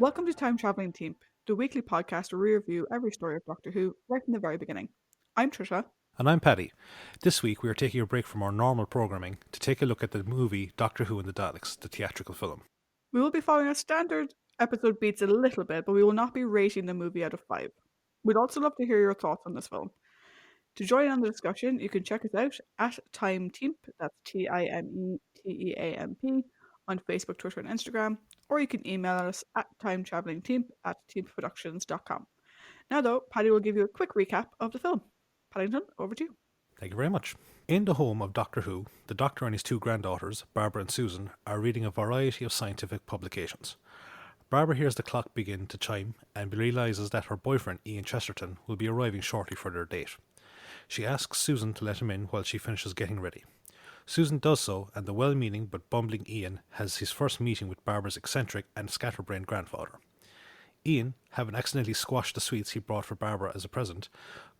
Welcome to Time Traveling Team, the weekly podcast where we review every story of Doctor Who right from the very beginning. I'm Tricia. And I'm Paddy. This week we are taking a break from our normal programming to take a look at the movie Doctor Who and the Daleks, the theatrical film. We will be following a standard episode beats a little bit, but we will not be rating the movie out of 5. We'd also love to hear your thoughts on this film. To join in on the discussion, you can check us out at Time Teamp, that's TIMETEAMP, on Facebook, Twitter, and Instagram, or you can email us at timetravelingteamp@teamproductions.com. Now, though, Paddy will give you a quick recap of the film. Paddington, over to you. Thank you very much. In the home of Doctor Who, the Doctor and his two granddaughters, Barbara and Susan, are reading a variety of scientific publications. Barbara hears the clock begin to chime and realises that her boyfriend, Ian Chesterton, will be arriving shortly for their date. She asks Susan to let him in while she finishes getting ready. Susan does so, and the well-meaning but bumbling Ian has his first meeting with Barbara's eccentric and scatterbrained grandfather. Ian, having accidentally squashed the sweets he brought for Barbara as a present,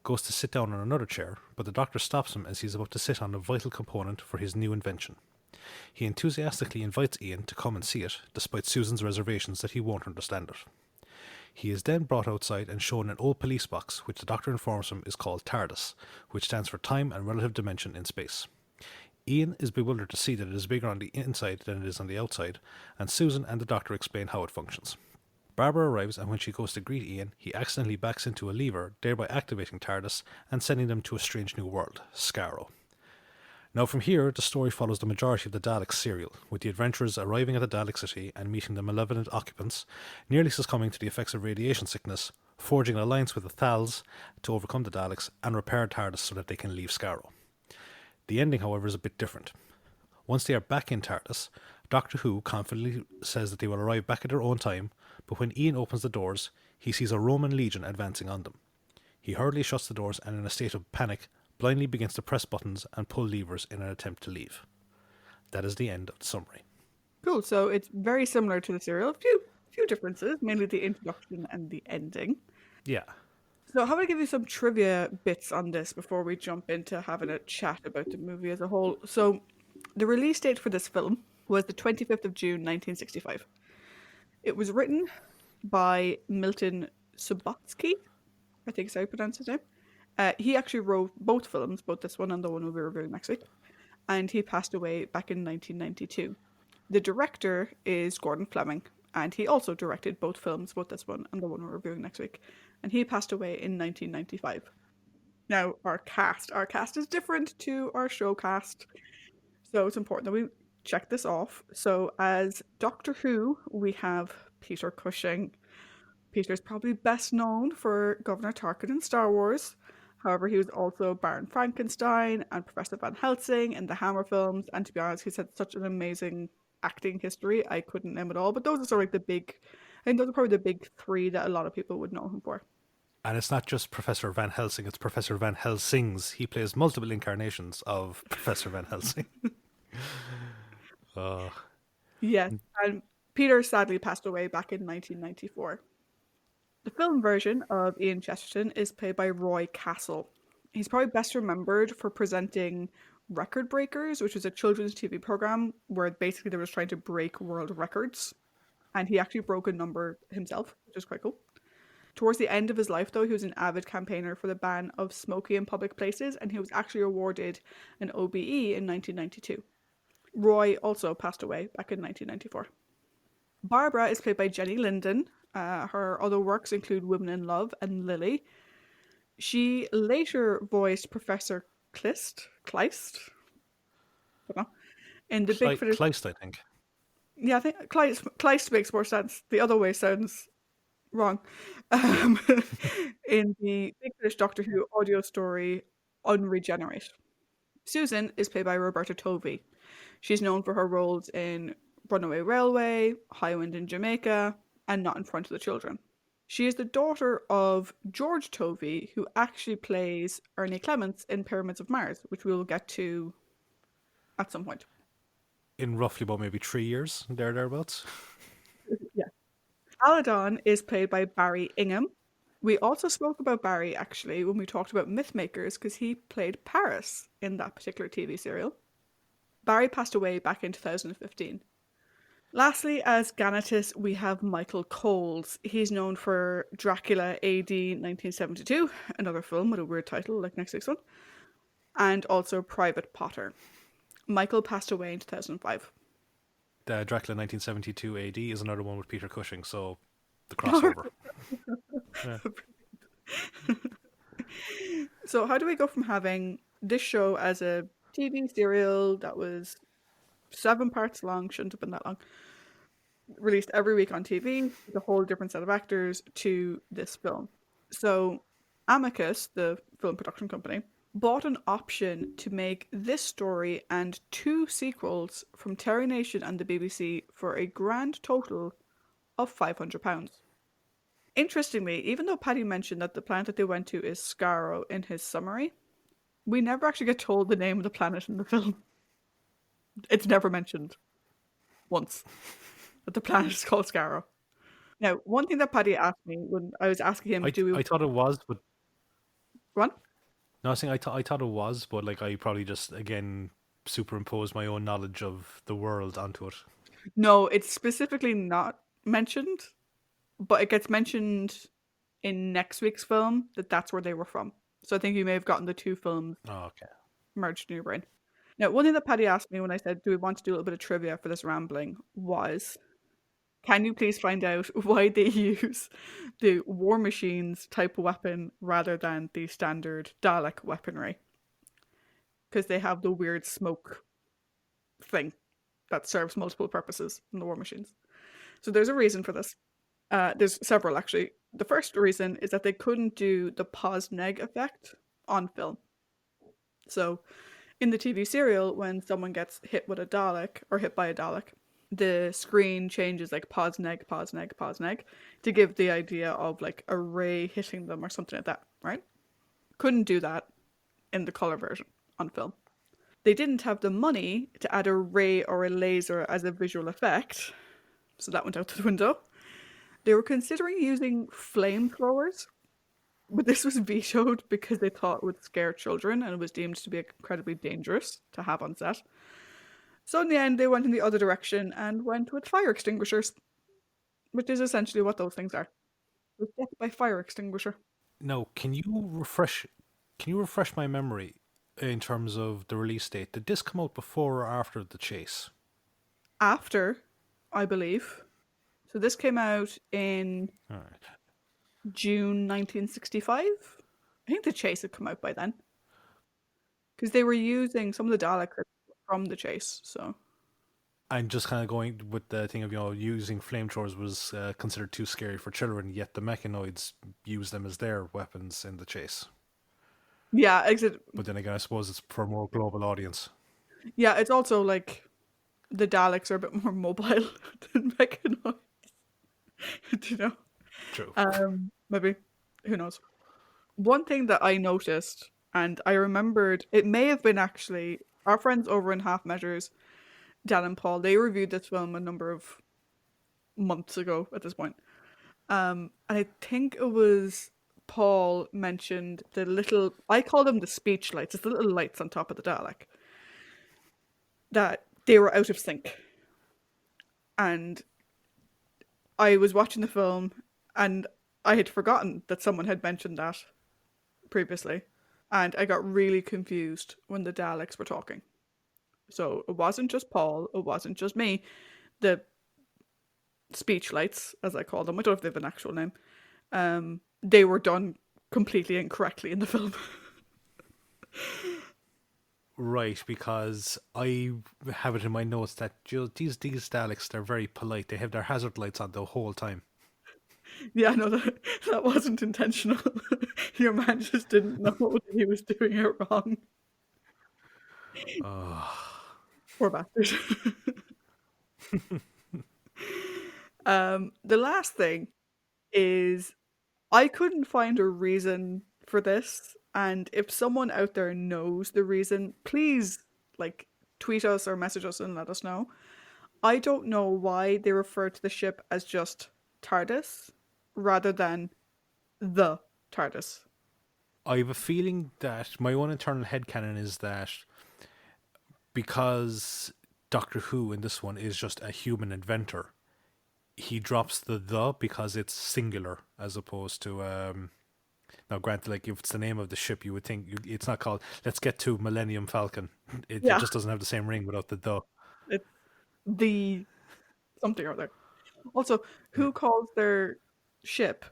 goes to sit down on another chair, but the doctor stops him as he's about to sit on a vital component for his new invention. He enthusiastically invites Ian to come and see it, despite Susan's reservations that he won't understand it. He is then brought outside and shown an old police box, which the doctor informs him is called TARDIS, which stands for Time and Relative Dimension in Space. Ian is bewildered to see that it is bigger on the inside than it is on the outside, and Susan and the doctor explain how it functions. Barbara arrives, and when she goes to greet Ian, he accidentally backs into a lever, thereby activating TARDIS and sending them to a strange new world, Skaro. Now from here, the story follows the majority of the Daleks serial, with the adventurers arriving at the Dalek city and meeting the malevolent occupants, nearly succumbing to the effects of radiation sickness, forging an alliance with the Thals to overcome the Daleks and repair TARDIS so that they can leave Skaro. The ending, however, is a bit different. Once they are back in TARDIS, Doctor Who confidently says that they will arrive back at their own time, but when Ian opens the doors, he sees a Roman legion advancing on them. He hurriedly shuts the doors and, in a state of panic, blindly begins to press buttons and pull levers in an attempt to leave. That is the end of the summary. Cool, so it's very similar to the serial. A few differences, mainly the introduction and the ending. Yeah. So how about I give you some trivia bits on this before we jump into having a chat about the movie as a whole. So the release date for this film was the 25th of June 1965. It was written by Milton Subotsky, I think is how you pronounce his name. He actually wrote both films, both this one and the one we'll be reviewing next week, and he passed away back in 1992. The director is Gordon Fleming, and he also directed both films, both this one and the one we're reviewing next week, and he passed away in 1995. Now, our cast is different to our show cast, so it's important that we check this off. So, as Doctor Who, we have Peter Cushing. Peter's probably best known for Governor Tarkin in Star Wars. However, he was also Baron Frankenstein and Professor Van Helsing in the Hammer films. And to be honest, he's had such an amazing acting history. I couldn't name it all, but those are sort of like I think those are probably the big three that a lot of people would know him for. And it's not just Professor Van Helsing, it's Professor Van Helsing's. He plays multiple incarnations of Professor Van Helsing. uh, Yes, and Peter sadly passed away back in 1994. The film version of Ian Chesterton is played by Roy Castle. He's probably best remembered for presenting Record Breakers, which was a children's TV program where basically they were just trying to break world records. And he actually broke a number himself, which is quite cool. Towards the end of his life, though, he was an avid campaigner for the ban of smoking in public places, and he was actually awarded an OBE in 1992. Roy also passed away back in 1994. Barbara is played by Jenny Linden. Her other works include Women in Love and Lily. She later voiced Professor Kleist, I don't know, in the Big Finish. Kleist, I think. Yeah, I think Kleist makes more sense. The other way sounds wrong. In the Big Finish Doctor Who audio story, Unregenerate. Susan is played by Roberta Tovey. She's known for her roles in Runaway Railway, High Wind in Jamaica, and Not in Front of the Children. She is the daughter of George Tovey, who actually plays Ernie Clements in Pyramids of Mars, which we will get to at some point. In roughly about maybe 3 years, thereabouts. Yeah. Aladon is played by Barry Ingham. We also spoke about Barry, actually, when we talked about Mythmakers, because he played Paris in that particular TV serial. Barry passed away back in 2015. Lastly, as Ganatus, we have Michael Coles. He's known for Dracula AD 1972, another film with a weird title like next week's one, and also Private Potter. Michael passed away in 2005. Dracula 1972 AD is another one with Peter Cushing, so the crossover. Yeah. So, how do we go from having this show as a TV serial that was 7 parts long, shouldn't have been that long, released every week on TV with a whole different set of actors, to this film? So, Amicus, the film production company, bought an option to make this story and 2 sequels from Terry Nation and the BBC for a grand total of £500. Interestingly, even though Paddy mentioned that the planet that they went to is Skaro in his summary, we never actually get told the name of the planet in the film. It's never mentioned once that the planet is called Skaro. Now, one thing that Paddy asked me when I was asking him, do we I thought it was, but run? no, I was saying I thought it was, but like I probably just again superimposed my own knowledge of the world onto it. No, it's specifically not mentioned, but it gets mentioned in next week's film that that's where they were from. So I think you may have gotten the 2 films Oh, okay. merged in your brain. Now, one thing that Paddy asked me when I said, do we want to do a little bit of trivia for this rambling, was, can you please find out why they use the War Machines type weapon rather than the standard Dalek weaponry? Because they have the weird smoke thing that serves multiple purposes in the War Machines. So there's a reason for this. There's several, actually. The first reason is that they couldn't do the pause-neg effect on film. So in the TV serial, when someone gets hit with a Dalek or hit by a Dalek, the screen changes like pause neg, pause neg, pause neg to give the idea of like a ray hitting them or something like that, right? Couldn't do that in the color version on film. They didn't have the money to add a ray or a laser as a visual effect, so that went out the window. They were considering using flamethrowers, but this was vetoed because they thought it would scare children and it was deemed to be incredibly dangerous to have on set. So in the end, they went in the other direction and went with fire extinguishers, which is essentially what those things are. It's death by fire extinguisher. No, can you refresh my memory in terms of the release date? Did this come out before or after The Chase? After, I believe. So this came out in All right. June 1965. I think The Chase had come out by then. Because they were using some of the Daleks from The Chase, so. And just kind of going with the thing of using flamethrowers was considered too scary for children, yet the mechanoids use them as their weapons in The Chase. Yeah, But then again, I suppose it's for a more global audience. yeah, it's also like the Daleks are a bit more mobile than mechanoids. Do you know? True. Maybe. Who knows? One thing that I noticed, and I remembered, it may have been actually our friends over in Half Measures, Dan and Paul, they reviewed this film a number of months ago at this point. And I think it was Paul mentioned the little, I call them the speech lights, it's the little lights on top of the Dalek, that they were out of sync. And I was watching the film and I had forgotten that someone had mentioned that previously. And I got really confused when the Daleks were talking. So it wasn't just Paul, it wasn't just me. The speech lights, as I call them, I don't know if they have an actual name, they were done completely incorrectly in the film. Right, because I have it in my notes that these Daleks, they're very polite. They have their hazard lights on the whole time. Yeah, no, that wasn't intentional. Your man just didn't know that he was doing it wrong. Poor bastard. The last thing is I couldn't find a reason for this, and if someone out there knows the reason, please like tweet us or message us and let us know. I don't know why they refer to the ship as just TARDIS rather than the TARDIS. I have a feeling that my own internal headcanon is that because Doctor Who in this one is just a human inventor. He drops the because it's singular as opposed to now granted, like if it's the name of the ship, you would think it's not called let's get to Millennium Falcon. It Yeah, just doesn't have the same ring without the. it's the something or other. Also, Yeah. who calls their ship,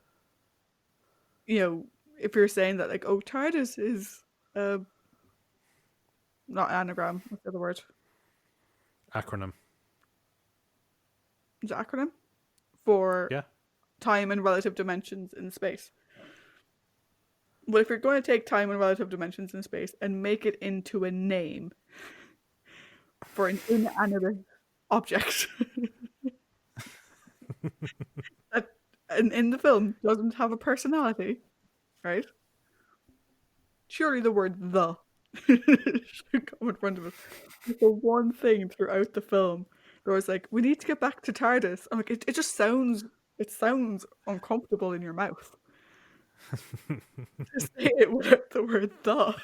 you know, if you're saying that, like, oh, TARDIS is uh not anagram, what's the other word? Acronym. Is it acronym? For Yeah. time and relative dimensions in space. Well, if you're going to take time and relative dimensions in space and make it into a name for an inanimate object that in the film doesn't have a personality, right? Surely the word the should come in front of it. The one thing throughout the film there was like, we need to get back to TARDIS. I'm like, it just sounds uncomfortable in your mouth. To say it without the word the.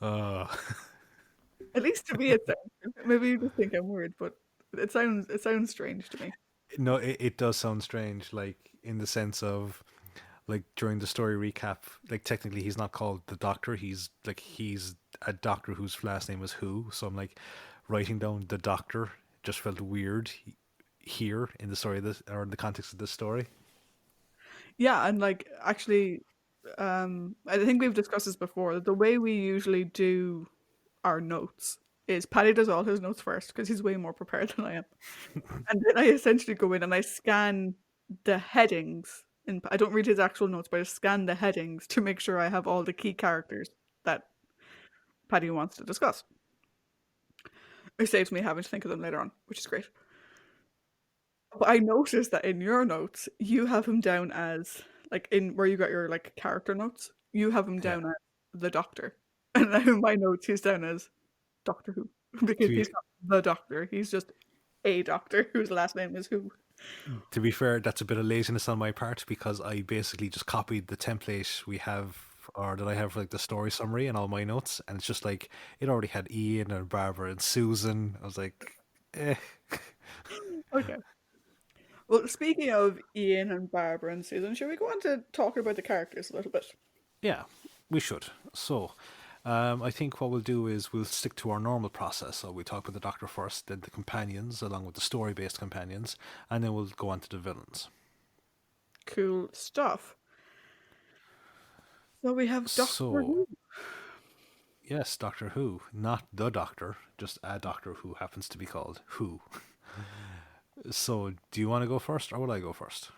Uh, At least to me it sounds. Maybe you just think I'm weird, but it sounds strange to me. no, it does sound strange, like in the sense of like during the story recap, like technically he's not called the Doctor. He's a doctor whose last name is Who. So I'm like writing down the Doctor just felt weird here in the story of this or in the context of this story. Yeah, and like actually, I think we've discussed this before. The way we usually do our notes is Paddy does all his notes first because he's way more prepared than I am, and then I essentially go in and I scan the headings. And I don't read his actual notes, but I scan the headings to make sure I have all the key characters that Paddy wants to discuss. It saves me having to think of them later on, which is great. But I noticed that in your notes, you have him down as like in where you got your like character notes, you have him Yeah. down as the Doctor. And now in my notes he's down as Doctor Who. Because To be he's not the Doctor, he's just a doctor whose last name is Who. to be fair, that's a bit of laziness on my part because I basically just copied the template we have or that I have for like the story summary and all my notes, and it's just like it already had Ian and Barbara and Susan. I was like, eh. Okay. Well, speaking of Ian and Barbara and Susan, should we go on to talk about the characters a little bit? Yeah, we should. So, I think what we'll do is we'll stick to our normal process. So we talk about the Doctor first, then the companions, along with the story-based companions, and then we'll go on to the villains. Cool stuff. So we have Doctor So, Who. yes, Doctor Who, not the Doctor, just a Doctor who happens to be called Who. So, do you want to go first, or will I go first?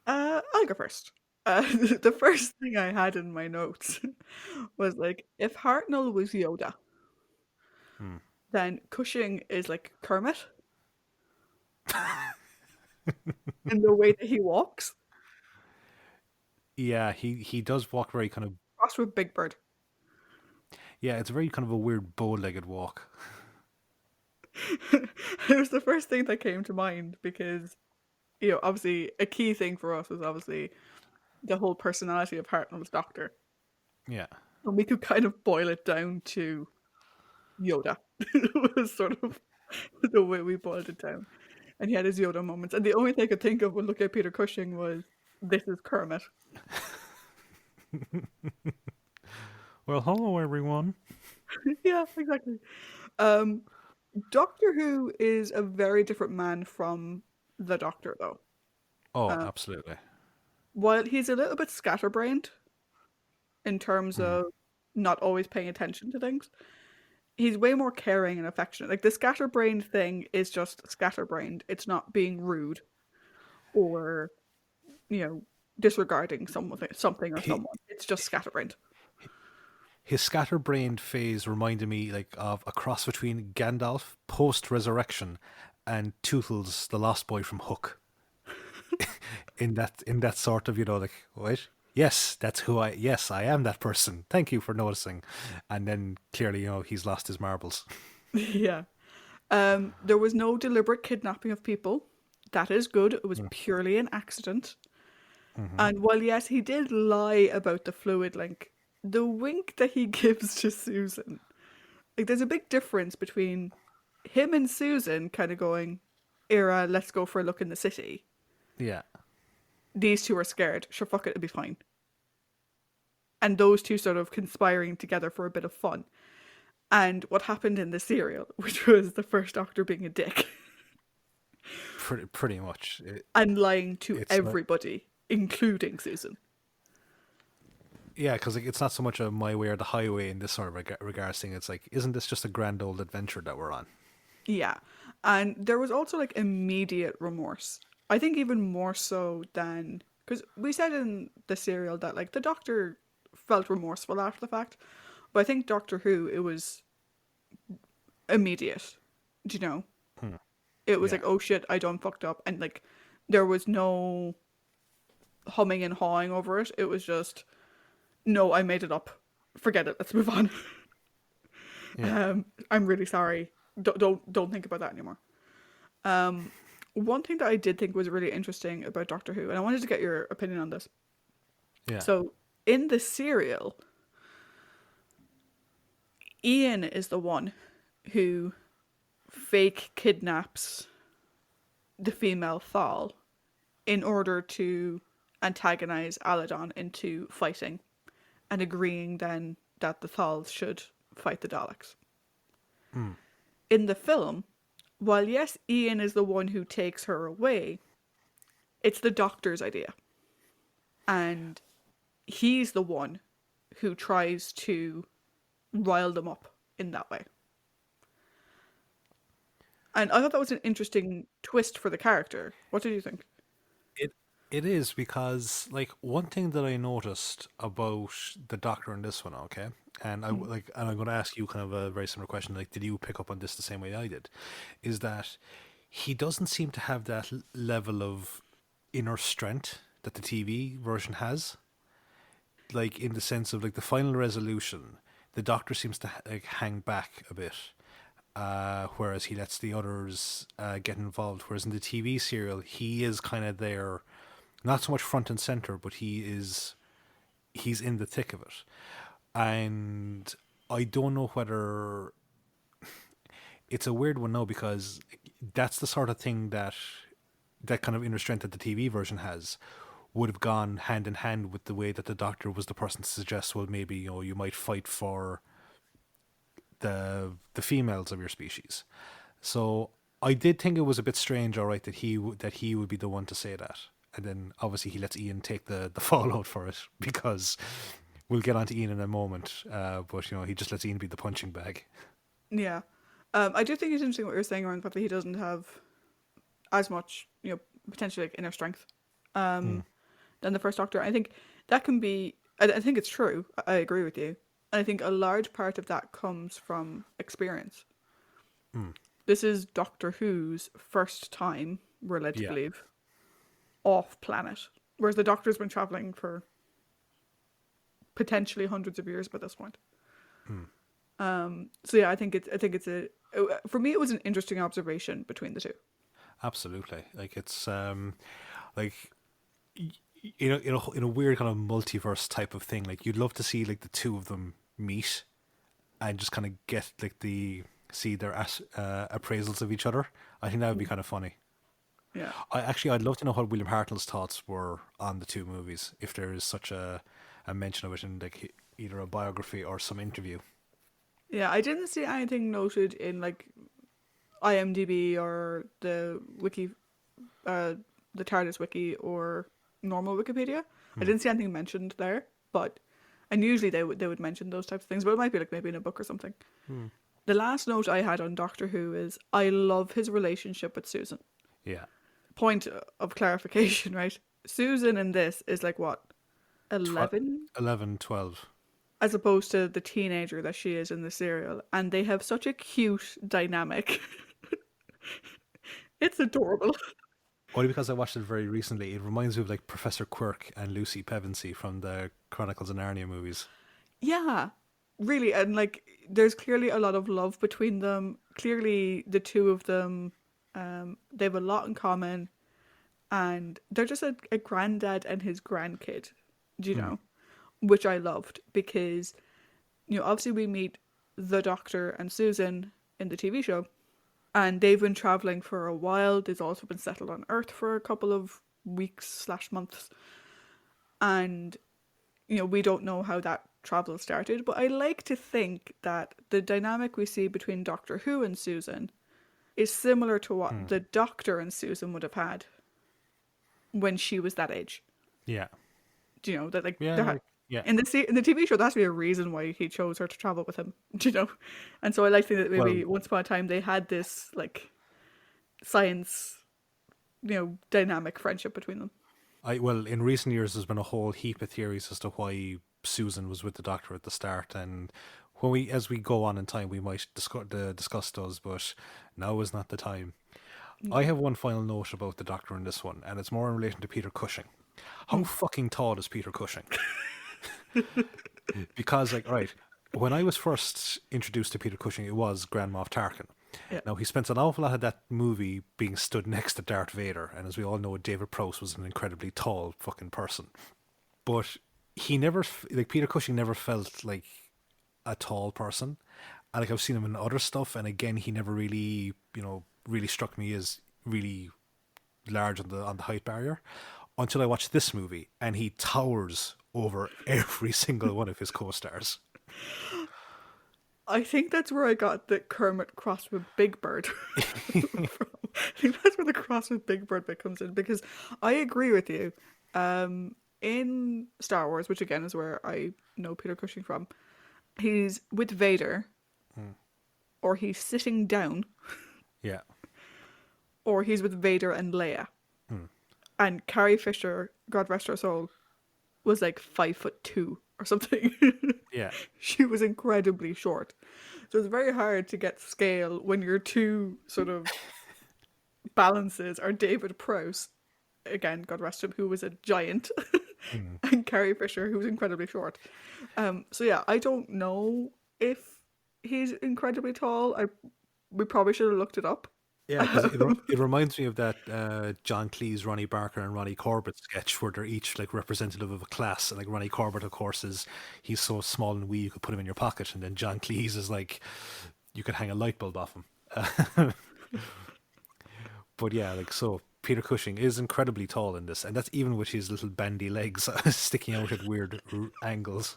I'll go first. The first thing I had in my notes was like, if Hartnell was Yoda, Hmm. then Cushing is like Kermit in the way that he walks, Yeah, he does walk very kind of. crossed with Big Bird. Yeah, it's very kind of a weird bow-legged walk. It was the first thing that came to mind because, obviously a key thing for us was obviously the whole personality of Hartnell's Doctor. Yeah. And we could kind of boil it down to Yoda. It was sort of the way we boiled it down. And he had his Yoda moments. And the only thing I could think of when looking at Peter Cushing was, this is Kermit. Well, hello everyone. Yeah, exactly. Um, Doctor Who is a very different man from the Doctor, though. Oh, Um, absolutely. while he's a little bit scatterbrained in terms Hmm. of not always paying attention to things, he's way more caring and affectionate. Like the scatterbrained thing is just scatterbrained. It's not being rude or, you know, disregarding something or He, someone. It's just scatterbrained. his scatterbrained phase reminded me like of a cross between Gandalf post-resurrection and Tootles, the Lost Boy from Hook. In that sort of like wait, yes, that's who I. Yes, I am that person. Thank you for noticing. And then clearly, he's lost his marbles. Yeah. There was no deliberate kidnapping of people. That is good. It was purely an accident. Mm-hmm. And while yes, he did lie about the fluid link, the wink that he gives to Susan Like, there's a big difference between him and Susan kind of going, Ira, let's go for a look in the city. Yeah. These two are scared. Sure, fuck it, it'll be fine. And those two sort of conspiring together for a bit of fun. And what happened in the serial, which was the first Doctor being a dick Pretty much. and lying to It's not. everybody, including Susan. Yeah, because like, it's not so much a my way or the highway in this sort of regards thing. It's like, isn't this just a grand old adventure that we're on? Yeah. And there was also like immediate remorse. I think even more so than, because we said in the serial that like the Doctor felt remorseful after the fact, but I think Doctor Who, it was immediate. Do you know? It was Yeah. like, oh shit, I done fucked up. And like, there was no humming and hawing over it. It was just, no, I made it up. Forget it. Let's move on. Yeah. I'm really sorry. Don't think about that anymore. One thing that I did think was really interesting about Doctor Who, and I wanted to get your opinion on this. Yeah. So, in the serial, Ian is the one who fake kidnaps the female Thal in order to antagonize Aladon into fighting and agreeing then that the Thals should fight the Daleks. In the film, while yes, Ian is the one who takes her away, it's the Doctor's idea. And he's the one who tries to rile them up in that way. And I thought that was an interesting twist for the character. What did you think? It it is because like one thing that I noticed about the Doctor in this one, okay, and and I'm going to ask you kind of a very similar question. Like, did you pick up on this the same way I did? Is that he doesn't seem to have that level of inner strength that the TV version has. Like in the sense of like the final resolution, the Doctor seems to like hang back a bit. Whereas he lets the others get involved. Whereas in the TV serial, he is kind of there, not so much front and center, but he's in the thick of it. And I don't know whether it's a weird one now because that's the sort of thing that kind of inner strength that the TV version has would have gone hand in hand with the way that the Doctor was the person to suggest, well, maybe you might fight for the females of your species. So I did think it was a bit strange, all right, that he would be the one to say that, and then obviously he lets Ian take the fallout for it because we'll get on to Ian in a moment. But he just lets Ian be the punching bag. Yeah. I do think it's interesting what you're saying around the fact that he doesn't have as much, potentially like inner strength than the first Doctor. I think that can be, I think it's true. I agree with you. And I think a large part of that comes from experience. This is Doctor Who's first time, we're led to Yeah, believe, off planet. Whereas the Doctor's been traveling for potentially hundreds of years by this point. So yeah, I think it's for me it was an interesting observation between the two. absolutely. Like it's like in a weird kind of multiverse type of thing. Like you'd love to see like the two of them meet and just kind of get like see their appraisals of each other. I think that would be kind of funny. Yeah. I'd love to know what William Hartnell's thoughts were on the two movies, if there is such a mention of it in like either a biography or some interview. Yeah, I didn't see anything noted in like IMDb or the wiki, the TARDIS wiki or normal Wikipedia. I didn't see anything mentioned there, but and usually they would mention those types of things, but it might be like maybe in a book or something. The last note I had on Doctor Who is I love his relationship with Susan. Yeah, Point of clarification, right? Susan in this is like what, 11, 11, 12. as opposed to the teenager that she is in the serial, and they have such a cute dynamic. It's adorable. Only because I watched it very recently. It reminds me of like Professor Quirk and Lucy Pevensey from the Chronicles of Narnia movies. Yeah, really, and like there's clearly a lot of love between them. Clearly, the two of them, they have a lot in common, and they're just a granddad and his grandkid. Do you know? Which I loved because obviously we meet the Doctor and Susan in the TV show. And they've been traveling for a while. They've also been settled on Earth for a couple of weeks/months. And, we don't know how that travel started, but I like to think that the dynamic we see between Doctor Who and Susan is similar to what the Doctor and Susan would have had when she was that age. Yeah. Do you know that Yeah. Yeah. in the TV show there has to be a reason why he chose her to travel with him. Do you know? And so I like to think that maybe Well, once upon a time they had this science, dynamic friendship between them. in recent years, there's been a whole heap of theories as to why Susan was with the Doctor at the start, and as we go on in time, we might discuss those. But now is not the time. I have one final note about the Doctor in this one, and it's more in relation to Peter Cushing. How fucking tall is Peter Cushing? Because, right, when I was first introduced to Peter Cushing, it was Grand Moff Tarkin. Yeah. Now, he spent an awful lot of that movie being stood next to Darth Vader, and as we all know, David Prowse was an incredibly tall fucking person. But he never, Peter Cushing never felt like a tall person. And I've seen him in other stuff, and again, he never really, really struck me as really large on the height barrier until I watched this movie, and he towers over every single one of his co-stars. I think that's where I got the Kermit crossed with Big Bird from. I think that's where the cross with Big Bird bit comes in, because I agree with you. In Star Wars, which again is where I know Peter Cushing from, he's with Vader, or he's sitting down, Yeah. or he's with Vader and Leia. And Carrie Fisher, God rest her soul, was like 5'2" or something. Yeah. She was incredibly short. So it's very hard to get scale when your two sort of balances are David Prowse, again, God rest him, who was a giant, and Carrie Fisher, who was incredibly short. So yeah, I don't know if he's incredibly tall. We probably should have looked it up. Yeah, because it reminds me of that John Cleese, Ronnie Barker, and Ronnie Corbett sketch where they're each like representative of a class. And like Ronnie Corbett, of course, he's so small and wee you could put him in your pocket, and then John Cleese is like you could hang a light bulb off him. But yeah, so Peter Cushing is incredibly tall in this, and that's even with his little bandy legs sticking out at weird angles.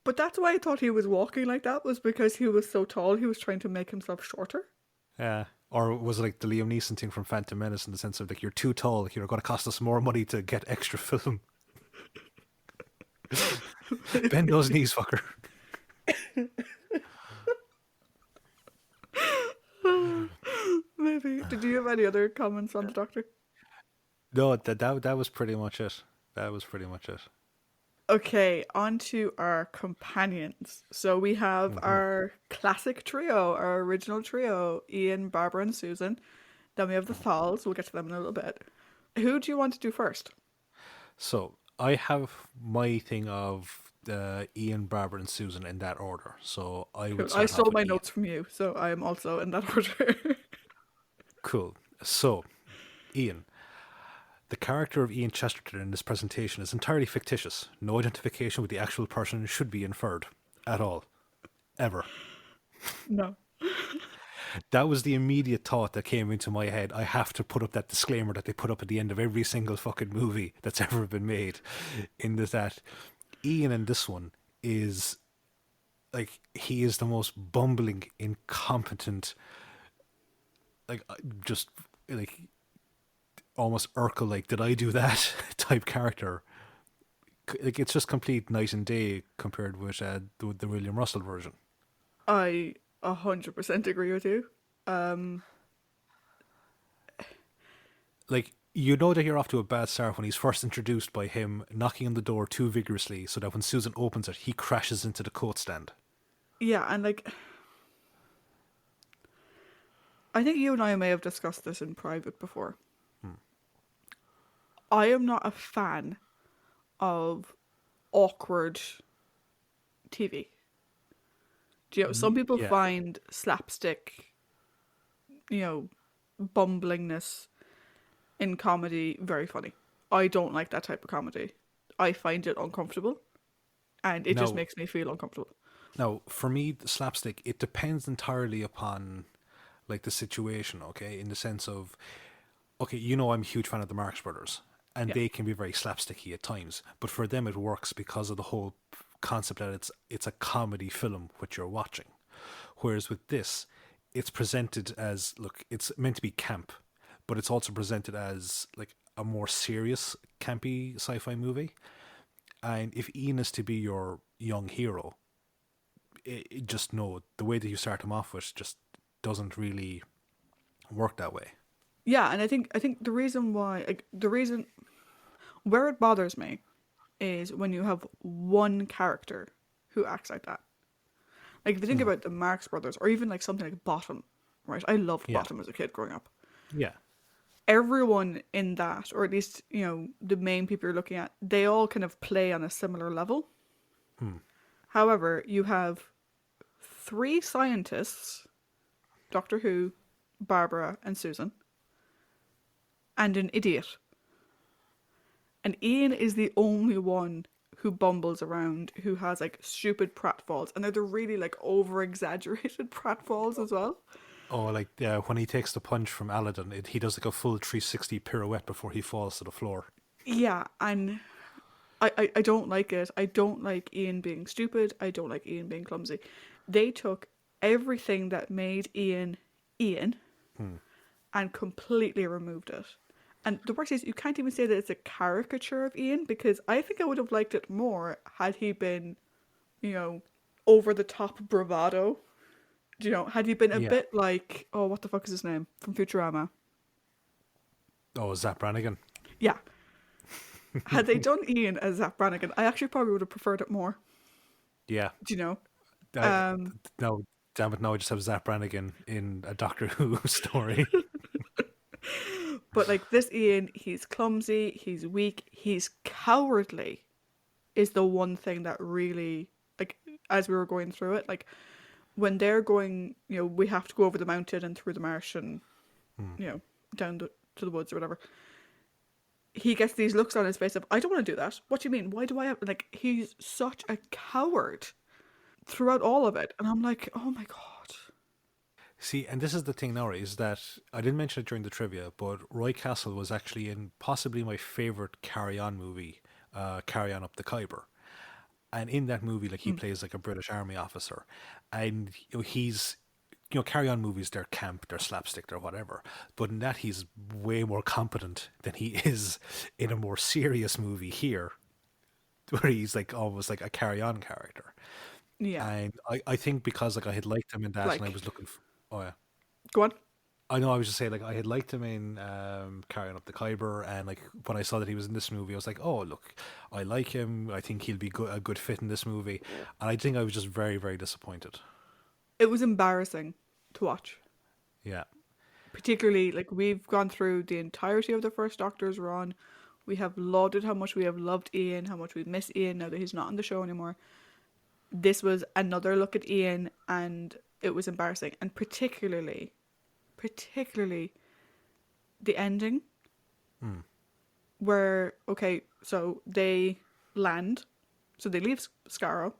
But that's why I thought he was walking like that, was because he was so tall, he was trying to make himself shorter. Yeah. Or was it like the Liam Neeson thing from Phantom Menace, in the sense of like, you're too tall, you're going to cost us more money to get extra film. Bend those knees, fucker. Maybe. Did you have any other comments on the Doctor? No, that was pretty much it. That was pretty much it. Okay, on to our companions. So we have our classic trio, our original trio, Ian, Barbara, and Susan. Then we have the Thals. We'll get to them in a little bit. Who do you want to do first? So I have my thing of Ian, Barbara, and Susan in that order. So I would. I Start stole off my with Ian. notes from you, so I am also in that order. Cool. So, Ian. The character of Ian Chesterton in this presentation is entirely fictitious. No identification with the actual person should be inferred. At all. Ever. No. That was the immediate thought that came into my head. I have to put up that disclaimer that they put up at the end of every single fucking movie that's ever been made. In that Ian in this one is like, he is the most bumbling, incompetent, like, just like almost Urkel, like, did I do that type character. Like, it's just complete night and day compared with the William Russell version. I 100% agree with you. Like, you know that you're off to a bad start when he's first introduced by him knocking on the door too vigorously so that when Susan opens it, he crashes into the coat stand. Yeah, and like, I think you and I may have discussed this in private before. I am not a fan of awkward TV. Do you know, some people Yeah. find slapstick, bumblingness in comedy very funny. I don't like that type of comedy. I find it uncomfortable, and it just Now, makes me feel uncomfortable. Now, for me, the slapstick, it depends entirely upon like the situation, okay? In the sense of, okay, I'm a huge fan of the Marx Brothers, and Yeah. they can be very slapsticky at times, but for them it works because of the whole concept that it's a comedy film which you're watching. Whereas with this, it's presented as, look, it's meant to be camp, but it's also presented as like a more serious campy sci-fi movie. And if Ian is to be your young hero, it just no, the way that you start him off with just doesn't really work that way. Yeah, and I think the reason why, like, the reason where it bothers me is when you have one character who acts like that. Like if you think Mm. about the Marx Brothers, or even like something like Bottom, right? I loved Yeah, Bottom as a kid growing up. yeah, Everyone in that, or at least the main people you're looking at, they all kind of play on a similar level. mm. However, you have three scientists: Doctor Who, Barbara, and Susan, and an idiot. And Ian is the only one who bumbles around, who has like stupid pratfalls, and they're the really like over exaggerated pratfalls as well. Oh, like when he takes the punch from Aladdin, he does like a full 360 pirouette before he falls to the floor. Yeah, and I don't like it. I don't like Ian being stupid. I don't like Ian being clumsy. They took everything that made Ian Ian Hmm. and completely removed it. And the worst is, you can't even say that it's a caricature of Ian, because I think I would have liked it more had he been, you know, over the top bravado. Had he been a Yeah. bit like, oh, what the fuck is his name from Futurama? Oh, Zap Brannigan. Yeah. Had they done Ian as Zach Brannigan, I actually probably would have preferred it more. Yeah. Do you know? I, Um, no, damn it, no, I just have Zap Brannigan in a Doctor Who story. but like this Ian, he's clumsy, he's weak, he's cowardly, is the one thing that really, like, as we were going through it, like, when they're going, we have to go over the mountain and through the marsh and, Hmm. you know, down to the woods or whatever. He gets these looks on his face of, I don't want to do that. What do you mean? Why do I have, like, he's such a coward throughout all of it. And I'm like, oh my God. See, and this is the thing now, right, is that I didn't mention it during the trivia, but Roy Castle was actually in possibly my favorite Carry On movie, Carry On Up the Khyber. And in that movie, like he Mm. plays like a British Army officer, and he's Carry On movies, they're camp, they're slapstick, they're whatever. But in that, he's way more competent than he is in a more serious movie here, where he's like almost like a Carry On character. Yeah. And I think because like I had liked him in that, and I Like, was looking for, oh yeah. go on. I know. I was just saying, like, I had liked him in Carrying Up the Khyber, and like when I saw that he was in this movie, I was like, "Oh, look, I like him. I think he'll be a good fit in this movie." And I think I was just very, very disappointed. It was embarrassing to watch. Yeah, Particularly, like, we've gone through the entirety of the first Doctor's run. We have lauded how much we have loved Ian, how much we miss Ian now that he's not on the show anymore. This was another look at Ian, and it was embarrassing. And particularly the ending, mm, where, okay, so they land, so they leave Skaro,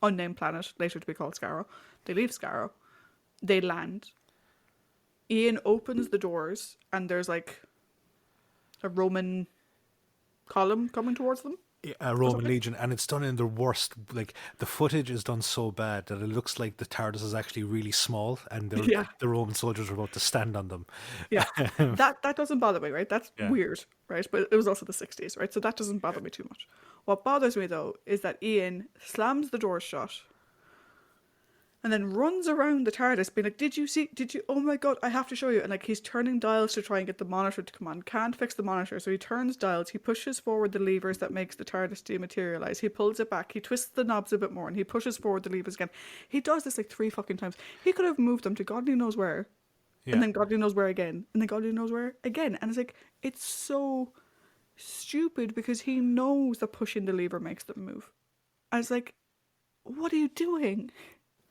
unnamed planet, later to be called Skaro. They leave Skaro, they land. Ian opens the doors, and there's like a Roman column coming towards them a or Roman something. Legion, and it's done in the worst. Like the footage is done so bad that it looks like the TARDIS is actually really small, and Yeah, the Roman soldiers are about to stand on them. yeah. That doesn't bother me, right? That's Yeah. weird, right? But it was also the 60s, right? So that doesn't bother me too much. What bothers me though is that Ian slams the door shut and then runs around the TARDIS being like, did you see, oh my God, I have to show you. And like, he's turning dials to try and get the monitor to come on. Can't fix the monitor. So he turns dials, he pushes forward the levers that makes the TARDIS dematerialize. He pulls it back, he twists the knobs a bit more, and he pushes forward the levers again. He does this like 3 fucking times. He could have moved them to God only knows where, and Yeah. then God only knows where again, and then God only knows where again. And it's like, it's so stupid because he knows that pushing the lever makes them move. And it's like, what are you doing?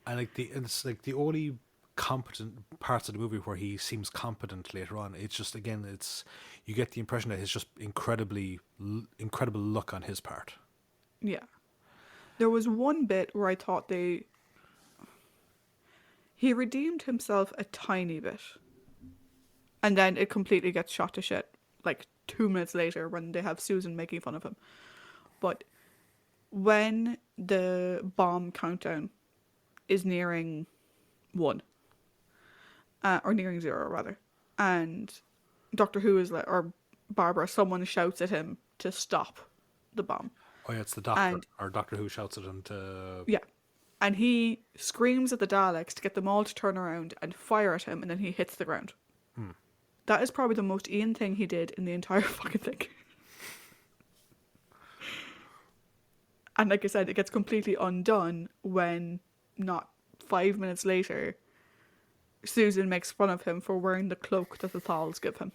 And like it's like the only competent parts of the movie where he seems competent later on. It's just again, it's you get the impression that it's just incredible luck on his part. Yeah. There was one bit where I thought they He redeemed himself a tiny bit. And then it completely gets shot to shit, like 2 minutes later when they have Susan making fun of him. But when the bomb countdown is nearing 1, or nearing 0 rather, and Doctor Who is like, or Barbara, someone shouts at him to stop the bomb. Oh yeah, it's the Doctor, And or Doctor Who shouts at him to. yeah, and he screams at the Daleks to get them all to turn around and fire at him, and then he hits the ground. That is probably the most Ian thing he did in the entire fucking thing. And like I said, it gets completely undone when, not 5 minutes later, Susan makes fun of him for wearing the cloak that the Thals give him.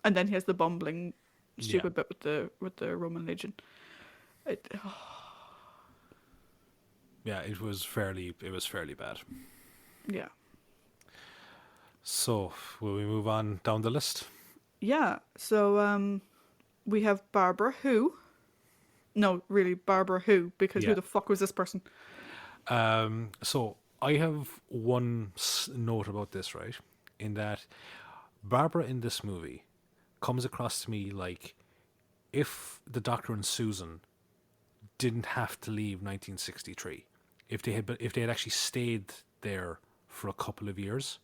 And then he has the bumbling, stupid bit with the Roman Legion. Yeah, it was fairly bad. Yeah. So, will we move on down the list? Yeah, so we have Barbara Who. No, really, Barbara Who, because Yeah. who the fuck was this person? So I have one note about this, right? In that Barbara in this movie comes across to me like if the Doctor and Susan didn't have to leave 1963, if they had actually stayed there for a couple of years,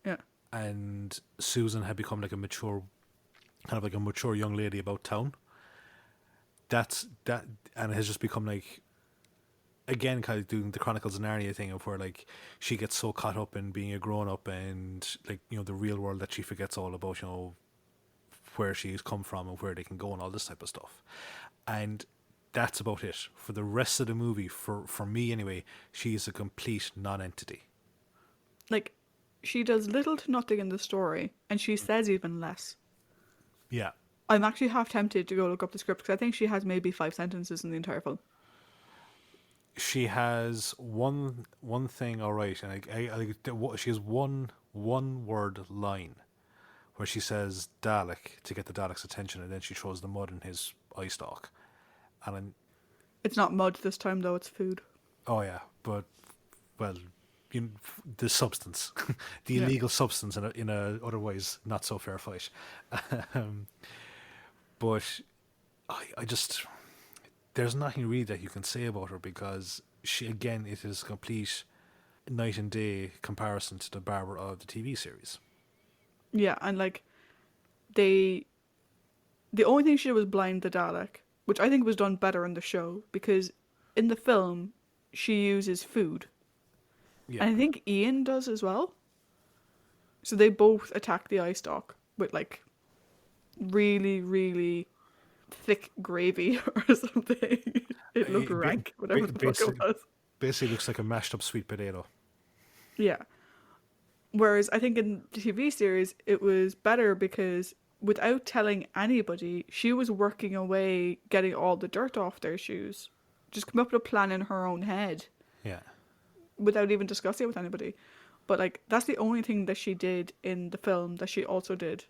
Yeah. and Susan had become like a mature, kind of like a mature young lady about town. And it has just become like, again, kind of doing the Chronicles of Narnia thing of where like she gets so caught up in being a grown up and like, you know, the real world that she forgets all about, you know, where she's come from and where they can go and all this type of stuff. And that's about it. For the rest of the movie, for me anyway, she's a complete non-entity. Like, she does little to nothing in the story, and she says even less. Yeah. I'm actually half tempted to go look up the script, because I think she has maybe 5 sentences in the entire film. She has one thing, all right, and she has one word line where she says Dalek to get the Dalek's attention, and then she throws the mud in his eye stalk. And then, It's not mud this time, though, it's food. oh yeah, but well, you know, the substance, the Yeah. illegal substance in a otherwise not so fair fight. um, but I just, there's nothing really that you can say about her because she, again, it is a complete night and day comparison to the Barbara of the TV series. Yeah, and like, the only thing she did was blind the Dalek, which I think was done better in the show, because in the film, she uses food. Yeah, And I think Ian does as well. So they both attack the eye stalk with like really, really thick gravy or something. It looked rank, whatever the fuck it was. basically looks like a mashed up sweet potato. Yeah. Whereas I think in the TV series, it was better because without telling anybody, she was working away, getting all the dirt off their shoes. Just come up with a plan in her own head Yeah, without even discussing it with anybody. But like, that's the only thing that she did in the film that she also did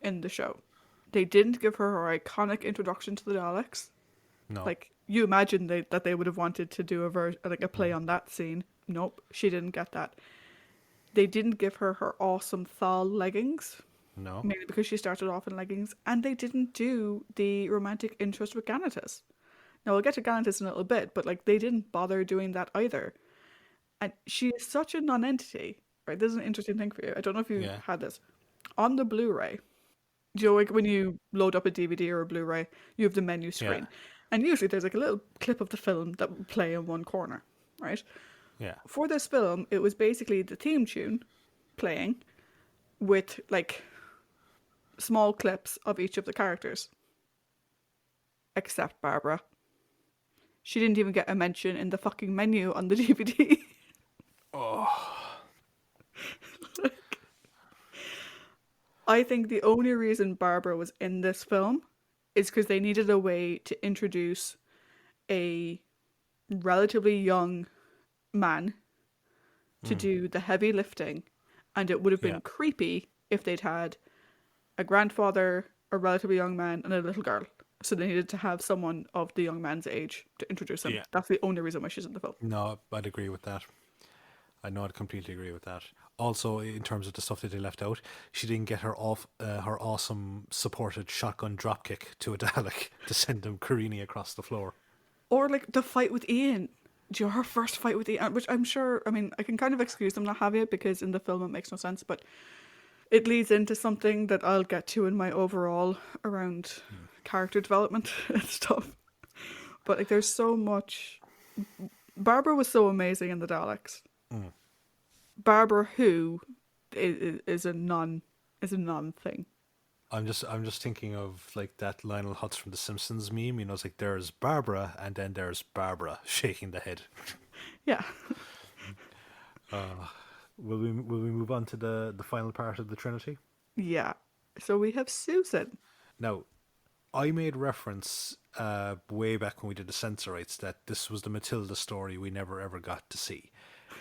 in the show. They didn't give her her iconic introduction to the Daleks. no, Like, you imagine that they would have wanted to do a play on that scene. Nope, she didn't get that. They didn't give her her awesome Thal leggings, no. mainly because she started off in leggings, and they didn't do the romantic interest with Ganatus. Now, we'll get to Ganatus in a little bit, but like, they didn't bother doing that either. And she is such a non-entity, right? This is an interesting thing for you. I don't know if you Yeah, had this. On the Blu-ray, you know, like when you load up a DVD or a Blu-ray, you have the menu yeah, screen. And usually there's like a little clip of the film that will play in one corner, right? yeah. For this film, it was basically the theme tune playing with like small clips of each of the characters. Except Barbara. She didn't even get a mention in the fucking menu on the DVD. Oh, I think the only reason Barbara was in this film is because they needed a way to introduce a relatively young man to do the heavy lifting, and it would have been yeah, creepy if they'd had a grandfather, a relatively young man, and a little girl. So they needed to have someone of the young man's age to introduce him. yeah. That's the only reason why she's in the film. No, I'd agree with that. I know, I'd completely agree with that. Also, in terms of the stuff that they left out, she didn't get her awesome supported shotgun dropkick to a Dalek to send him careening across the floor. Or like the fight with Ian. Do you know her first fight with Ian? Which I'm sure, I mean, I can kind of excuse them not having it because in the film it makes no sense, but it leads into something that I'll get to in my overall around character development and stuff. But like, there's so much. Barbara was so amazing in the Daleks. Mm. Barbara Who is a non thing. I'm just thinking of like that Lionel Hutz from The Simpsons meme. You know, it's like there's Barbara and then there's Barbara shaking the head. Yeah. Will we move on to the final part of the Trinity? Yeah. So we have Susan. Now, I made reference way back when we did the Sensorites that this was the Matilda story we never ever got to see.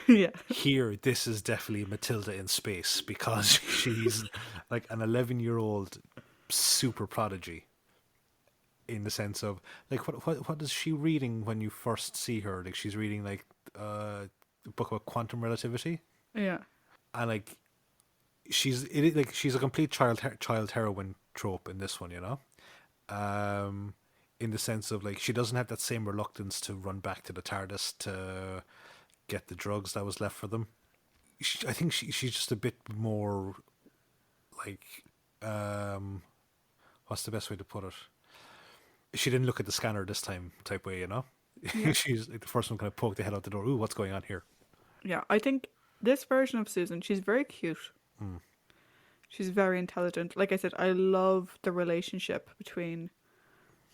Yeah. Here, this is definitely Matilda in space because she's like an 11-year-old super prodigy in the sense of like what is she reading when you first see her? Like she's reading like a book about quantum relativity, Yeah. and like she's a complete child heroine trope in this one, you know. In the sense of like she doesn't have that same reluctance to run back to the TARDIS to get the drugs that was left for them. I think she's just a bit more like what's the best way to put it? She didn't look at the scanner this time type way, you know. Yeah. She's like the first one kind of poked the head out the door. Ooh, what's going on here? Yeah. I think this version of Susan, she's very cute. She's very intelligent. Like I said, I love the relationship between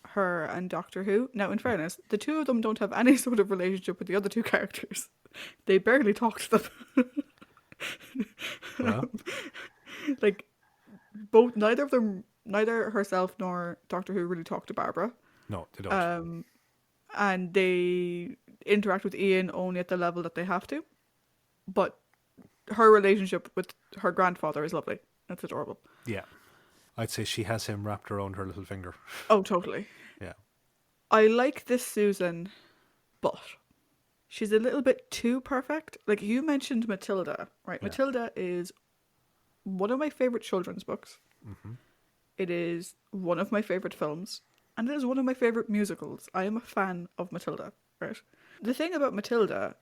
her and Doctor Who. Now, in fairness, the two of them don't have any sort of relationship with the other two characters. They barely talk to them. Well, Like, both, neither of them, neither herself nor Doctor Who really talk to Barbara. no, they don't. And they interact with Ian only at the level that they have to. But her relationship with her grandfather is lovely. That's adorable. Yeah, I'd say she has him wrapped around her little finger. Oh, totally. Yeah, I like this Susan, but she's a little bit too perfect. Like you mentioned Matilda, right? yeah. Matilda is one of my favorite children's books. It is one of my favorite films, and it is one of my favorite musicals. I am a fan of Matilda, right? The thing about Matilda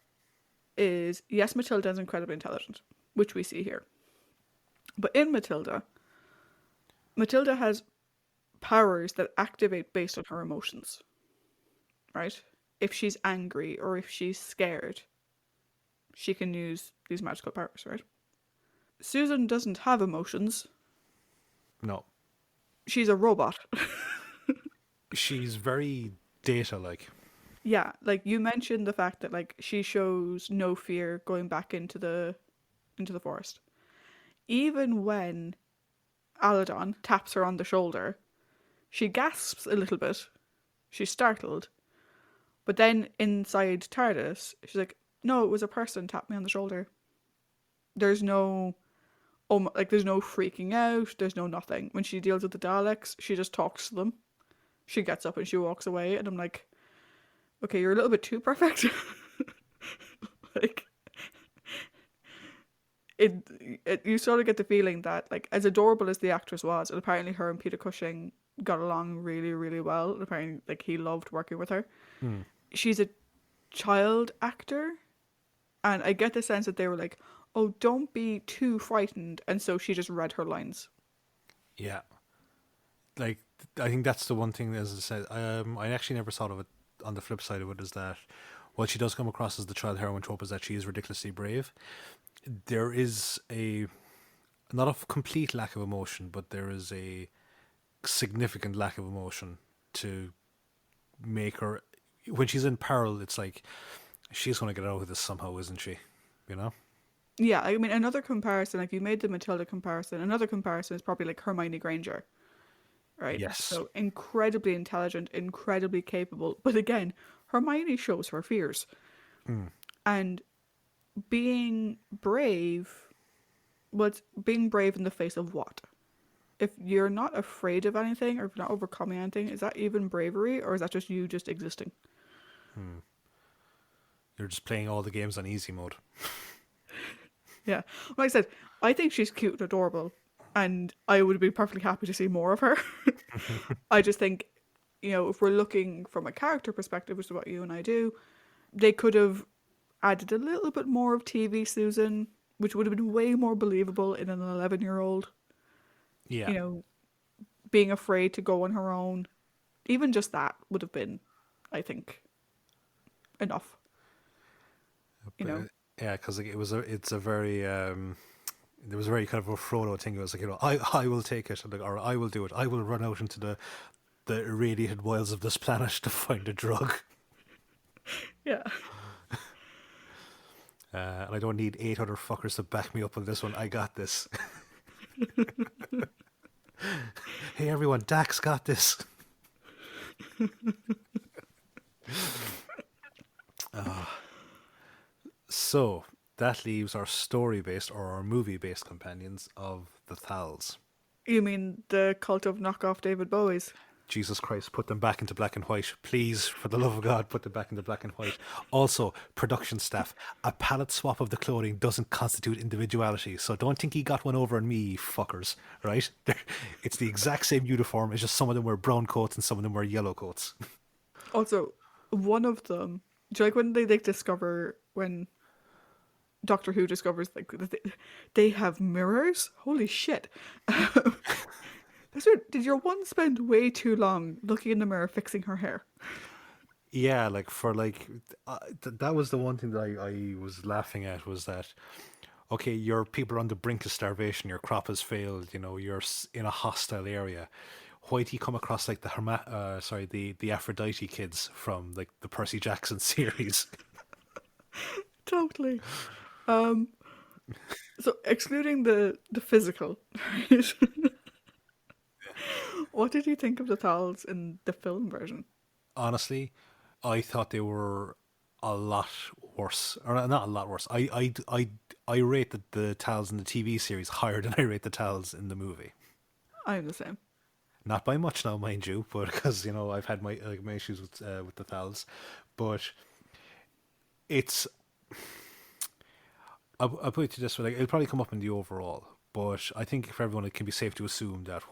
is, yes, Matilda is incredibly intelligent, which we see here. But in Matilda, Matilda has powers that activate based on her emotions, right? If she's angry or if she's scared, she can use these magical powers, right? Susan doesn't have emotions. No, She's a robot. she's very data-like. Yeah, like you mentioned the fact that like she shows no fear going back into the forest. Even when Aladon taps her on the shoulder, she gasps a little bit. She's startled. But then inside TARDIS, she's like, "No, it was a person tapped me on the shoulder." There's no there's no freaking out, there's no nothing. When she deals with the Daleks, she just talks to them. She gets up and she walks away, and I'm like, okay, you're a little bit too perfect. Like you sort of get the feeling that like as adorable as the actress was, and apparently her and Peter Cushing got along really, really well. And apparently like he loved working with her. She's a child actor, and I get the sense that they were like, oh, don't be too frightened, and so she just read her lines. Yeah, like I think that's the one thing. As I said, I actually never thought of it on the flip side of it is that while she does come across as the child heroine trope, is that she is ridiculously brave. There is a not a complete lack of emotion, but there is a significant lack of emotion to make her when she's in peril. It's like she's going to get out of this somehow, isn't she? You know? Yeah, I mean, another comparison, like you made the Matilda comparison, another comparison is probably like Hermione Granger, right? Yes. So incredibly intelligent, incredibly capable. But again, Hermione shows her fears. And being brave, was being brave in the face of what? If you're not afraid of anything or if you're not overcoming anything, is that even bravery or is that just you just existing? You're just playing all the games on easy mode. Yeah. Like I said, I think she's cute and adorable, and I would be perfectly happy to see more of her. I just think, if we're looking from a character perspective, which is what you and I do, they could have added a little bit more of TV Susan, which would have been way more believable in an 11-year-old, Yeah. you know, being afraid to go on her own. Even just that would have been, I think, enough, you But know? yeah, because like, it's a very there was a very kind of a Frodo thing. It was like, I will take it, or I will do it. I will run out into the irradiated wilds of this planet to find a drug. Yeah. And I don't need 8 other fuckers to back me up on this one. I got this. Hey everyone, Dax got this. So that leaves our story based or our movie based companions of the Thals. You mean the cult of knockoff David Bowie's? Jesus Christ, put them back into black and white. Please, for the love of God, put them back into black and white. Also, production staff, a palette swap of the clothing doesn't constitute individuality, so don't think he got one over on me, you fuckers, right? It's the exact same uniform, it's just some of them wear brown coats and some of them wear yellow coats. Also, one of them, do you like when they discover, when Doctor Who discovers like that they have mirrors? Holy shit. Did your one spend way too long looking in the mirror fixing her hair? Yeah, like for like that was the one thing that I was laughing at was that okay, your people are on the brink of starvation, your crop has failed, you're in a hostile area. Why do you come across like the Aphrodite kids from like the Percy Jackson series? Totally. Um, so excluding the physical, right? What did you think of the Thals in the film version? Honestly, I thought they were a lot worse, or not a lot worse. I rate the Tals in the TV series higher than I rate the Tals in the movie. I'm the same. Not by much now, mind you, but because I've had my issues with the Thals, but it's I'll put it to this way: like, it'll probably come up in the overall, but I think for everyone, it can be safe to assume that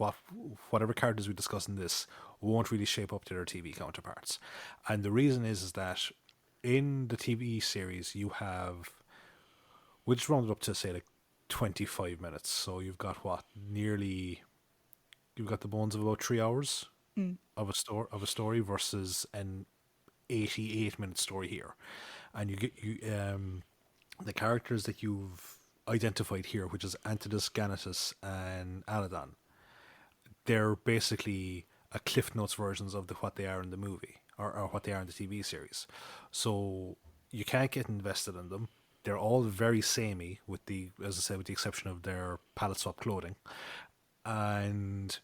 whatever characters we discuss in this won't really shape up to their TV counterparts, and the reason is that in the TV series you have, which rounded up to say like 25 minutes, so you've got you've got the bones of about 3 hours Mm. of a story versus an 88-minute story here, and you get the characters that you've identified here, which is Antidus, Ganatus, and Aladon. They're basically a Cliff Notes versions of what they are in the movie or what they are in the TV series. So you can't get invested in them. They're all very samey, as I said, with the exception of their palette swap clothing, and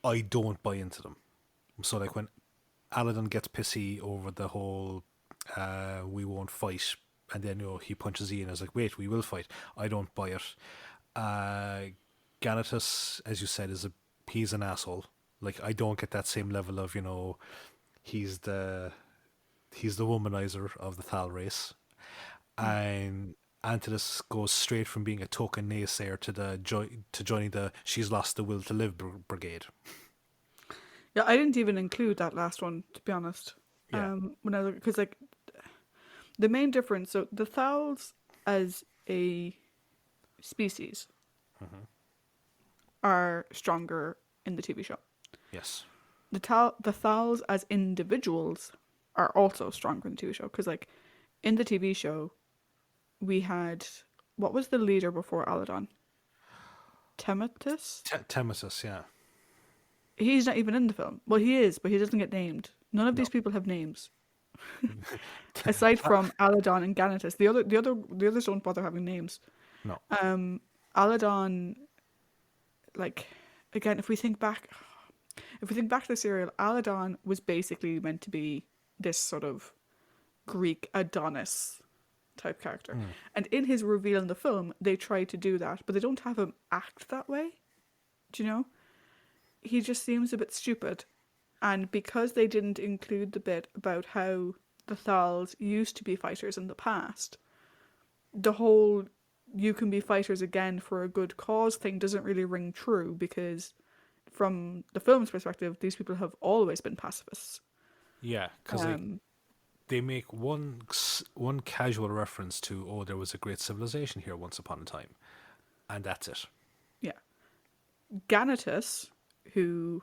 I don't buy into them. So like when Aladon gets pissy over the whole we won't fight, and then he punches Ian. I was like, wait, we will fight. I don't buy it. Uh, Ganatus, as you said, he's an asshole. Like I don't get that same level of he's the he's the womanizer of the Thal race, and Antidus goes straight from being a token naysayer to joining the she's lost the will to live brigade. Yeah, I didn't even include that last one, to be honest. Yeah. When I look, because like the main difference, so the Thals as a species are stronger in the TV show. Yes. The Thals as individuals are also stronger in the TV show, because like in the TV show we had, what was the leader before Aladon? Tematus? Temesis, yeah. He's not even in the film. Well, he is, but he doesn't get named. None of No. these people have names. Aside from Aladon and Ganatus, the others don't bother having names. No. Aladon, like, again, if we think back to the serial, Aladon was basically meant to be this sort of Greek Adonis type character, and in his reveal in the film, they try to do that, but they don't have him act that way. Do you know? He just seems a bit stupid, and because they didn't include the bit about how the Thals used to be fighters in the past, the whole you can be fighters again for a good cause thing doesn't really ring true, because from the film's perspective, these people have always been pacifists. Yeah, because Um, they make one casual reference to, oh, there was a great civilization here once upon a time, and that's it. yeah. Ganatus, who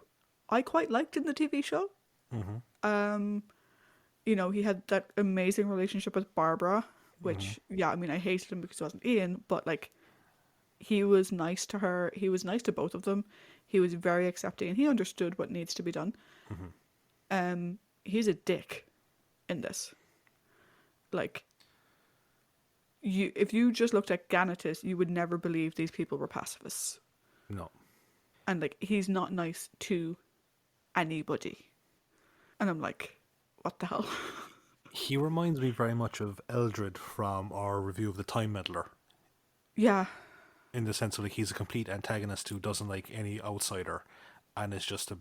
I quite liked in the TV show, Mm-hmm. he had that amazing relationship with Barbara, which, yeah, I mean, I hated him because he wasn't Ian, but like, he was nice to her. He was nice to both of them. He was very accepting, and he understood what needs to be done. He's a dick in this. Like, if you just looked at Ganatus, you would never believe these people were pacifists. No. And like, he's not nice to anybody. And I'm like, what the hell? He reminds me very much of Eldred from our review of the Time Meddler, Yeah, in the sense of like he's a complete antagonist who doesn't like any outsider, and is just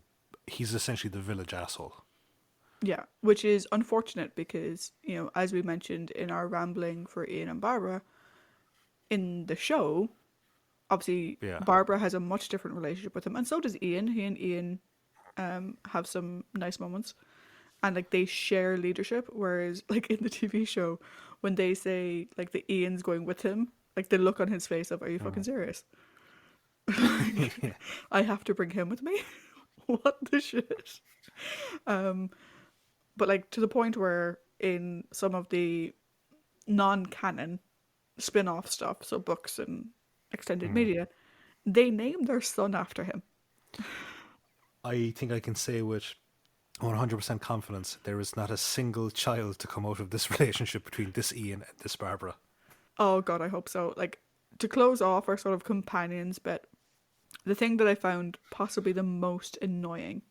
he's essentially the village asshole. yeah. Which is unfortunate because, as we mentioned in our rambling for Ian and Barbara, in the show, obviously Yeah. Barbara has a much different relationship with him, and so does Ian. He and Ian have some nice moments, and like they share leadership. Whereas like in the TV show, when they say like the Ian's going with him, like the look on his face of, "Are you fucking serious? I have to bring him with me? What the shit?" But like to the point where in some of the non-canon spin-off stuff, so books and extended media, they name their son after him. I think I can say with 100% confidence there is not a single child to come out of this relationship between this Ian and this Barbara. Oh god, I hope so. Like, to close off our sort of companions bit, the thing that I found possibly the most annoying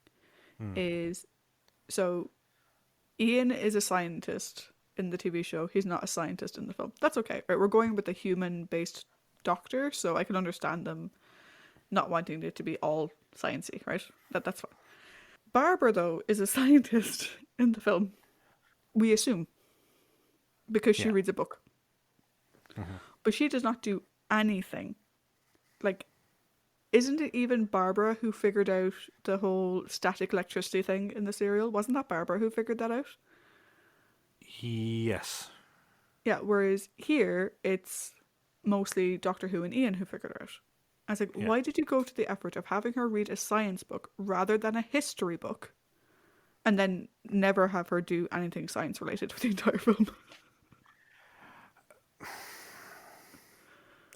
is, so Ian is a scientist in the TV show. He's not a scientist in the film. That's okay. Right, we're going with a human-based doctor, so I can understand them not wanting it to be all sciencey, right? That's fine. Barbara, though, is a scientist in the film. We assume, because she Yeah. reads a book. But she does not do anything. Like, isn't it even Barbara who figured out the whole static electricity thing in the serial? Wasn't that Barbara who figured that out? Yes. Yeah, whereas here, it's mostly Doctor Who and Ian who figured it out. I was like, Yeah. why did you go to the effort of having her read a science book rather than a history book? And then never have her do anything science related for the entire film.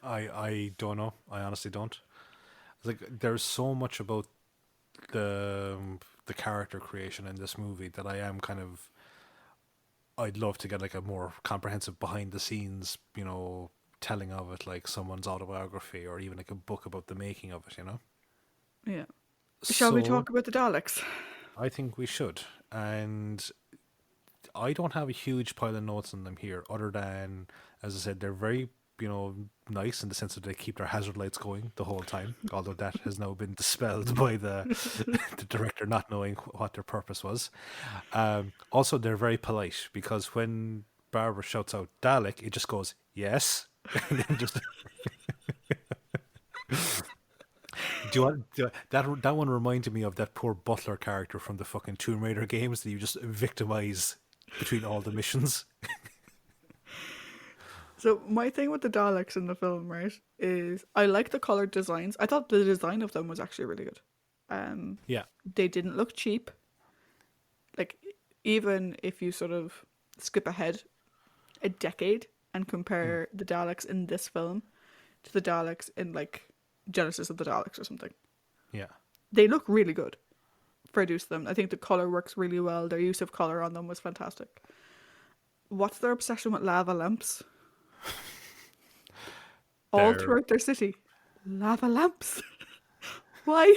I don't know. I honestly don't. Like there's so much about the character creation in this movie that I am kind of I'd love to get like a more comprehensive behind the scenes, telling of it, like someone's autobiography or even like a book about the making of it. Yeah. Shall we So talk about the Daleks? I think we should. And I don't have a huge pile of notes on them here, other than, as I said, they're very, nice in the sense that they keep their hazard lights going the whole time. Although that has now been dispelled by the the director not knowing what their purpose was. Also, they're very polite because when Barbara shouts out Dalek, it just goes yes, and then just. That one reminded me of that poor butler character from the fucking Tomb Raider games that you just victimize between all the missions. So my thing with the Daleks in the film, right, is I like the colored designs. I thought the design of them was actually really good. Yeah. They didn't look cheap. Like, even if you sort of skip ahead a decade and compare the Daleks in this film to the Daleks in like Genesis of the Daleks or something, Yeah. they look really good. Produce them. I think the color works really well. Their use of color on them was fantastic. What's their obsession with lava lamps? All They're throughout their city, lava lamps. Why?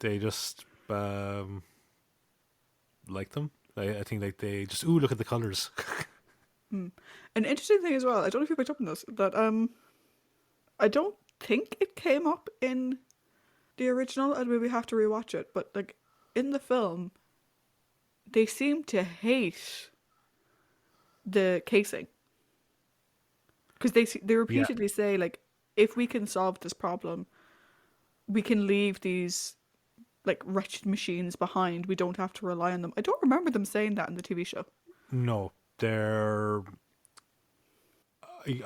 they just like them. I think like they just look at the colors. An interesting thing as well. I don't know if you picked up on this. That I don't think it came up in the original, and maybe have to rewatch it. But like in the film, they seem to hate the casing. because they Yeah. repeatedly say like, if we can solve this problem, we can leave these like wretched machines behind. We don't have to rely on them. I don't remember them saying that in the TV show. No, they're.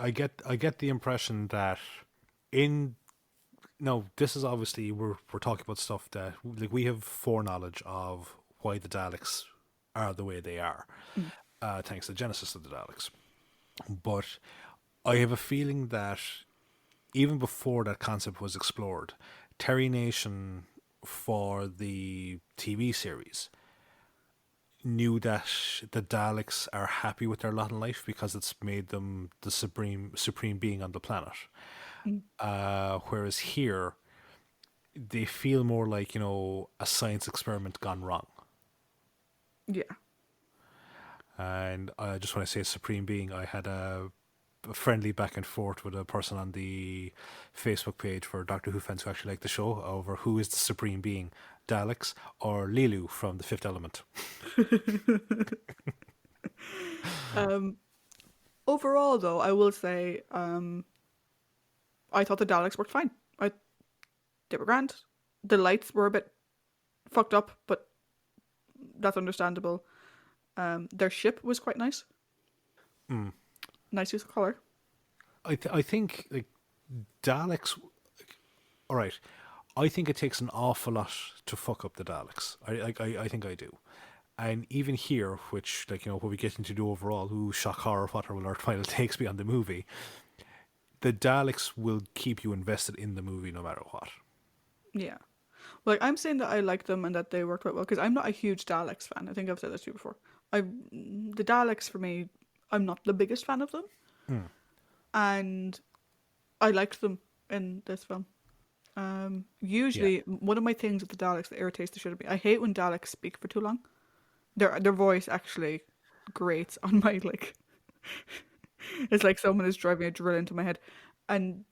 I get the impression that in no, this is obviously we're talking about stuff that like we have foreknowledge of why the Daleks are the way they are, Mm. thanks to the genesis of the Daleks. But I have a feeling that even before that concept was explored, Terry Nation for the TV series knew that the Daleks are happy with their lot in life because it's made them the supreme being on the planet. Mm. Whereas here, they feel more like a science experiment gone wrong. Yeah. And I just want to say, supreme being, I had a friendly back and forth with a person on the Facebook page for Doctor Who fans who actually like the show over who is the supreme being, Daleks or Lilu from The Fifth Element. Um, Overall, though, I will say I thought the Daleks worked fine. They were grand. The lights were a bit fucked up, but that's understandable. Their ship was quite nice. Mm. Nice use of color. I think like Daleks. All right, I think it takes an awful lot to fuck up the Daleks. I think I do. And even here, which like what we get into the overall, who shock horror, whatever will our final takes be on the movie, the Daleks will keep you invested in the movie no matter what. Yeah. Like, I'm saying that I like them and that they worked quite well because I'm not a huge Daleks fan. I think I've said this to you before. The Daleks for me, I'm not the biggest fan of them, Hmm. and I liked them in this film. Yeah. Usually, one of my things with the Daleks that irritates the shit out of me, I hate when Daleks speak for too long. Their voice actually grates on my like. It's like someone is driving a drill into my head, and